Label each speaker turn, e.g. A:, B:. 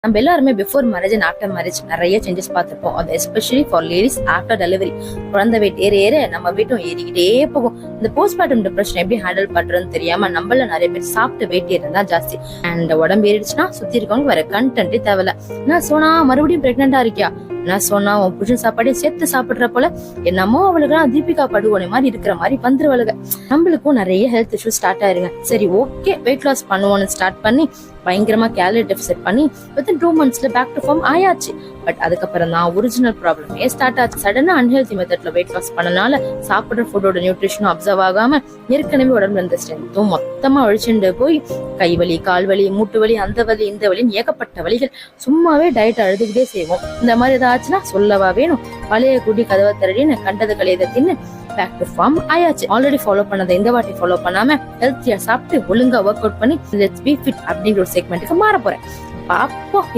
A: நம்ம எல்லாருமே before marriage and after marriage நிறைய சேஞ்சஸ் பார்த்துருப்போம். அது especially for ladies after delivery. குழந்தை வெயிட் ஏற ஏற நம்ம வீட்டும் ஏறிக்கிட்டே போகும். இந்த போஸ்ட்மார்ட்டம் டிப்ரெஷன் எப்படி ஹேண்டில் பண்றதுன்னு தெரியாம நம்மள நிறைய பேர் சாப்பிட்டு வெயிட் ஏறதா ஜாஸ்தி. அண்ட் உடம்பு ஏறிடுச்சுன்னா சுத்தி இருக்கவங்க வேற கண்டென்ட்டே தேவையில்ல. நான் சொன்னா மறுபடியும் பிரெக்னெண்டா இருக்கியா, நான் சொன்னா உன் புருஷன் சாப்பாடே சேர்த்து சாப்பிடுற போல என்னமோ அவளுக்கு தீபிகா படுகோனை மாதிரி இருக்கிற மாதிரி வந்துருவளுங்க. நம்மளுக்கும் நிறைய ஹெல்த் இஷ்யூ ஸ்டார்ட் ஆயிருங்க. சரி ஓகே வெயிட் லாஸ் பண்ணுவோம்னு ஸ்டார்ட் பண்ணி பயங்கரமா கேலரி டெபிசிட் பண்ணி வித்தின் 2 monthsல பேக் டு ஃபார்ம் ஆயாச்சு. பட் அதுக்கப்புறம் தான் ஒரிஜினல் ப்ராப்ளமே ஸ்டார்ட் ஆச்சு. சடனா அன்ஹெல்தி மெத்தட்ல வெயிட் லாஸ் பண்ணனால சாப்பிடுற ஃபுட்டோட நியூட்ரிஷனும் அப்சர்வ் ஆகாம ஏற்கனவே உடம்புல இருந்த ஸ்ட்ரென்த்தும் மொத்தமா ஒழிச்சுட்டு போய் கை வலி, கால் வலி, மூட்டு வலி, அந்த வலி, இந்த வலின்னு ஏகப்பட்ட வலிகள். சும்மாவே டயட் அழுதுகிட்டே செய்வோம். இந்த மாதிரி ஏதாச்சுன்னா சொல்லவா வேணும். பழைய குடி கதவை திரடின்னு கண்டது கலையதை தின்னு பேக் டு ஃபார்ம் ஆயாச்சு. ஆல்ரெடி ஃபாலோ பண்ணதை இந்த வாட்டி ஃபாலோ பண்ணாம ஹெல்த்தியா சாப்பிட்டு ஒழுங்கா ஒர்க் அவுட் பண்ணி லெட்ஸ் பி ஃபிட் அப்படிங்கிற ஒரு செக்மெண்ட்டுக்கு மாற போறேன். பாப்போம்.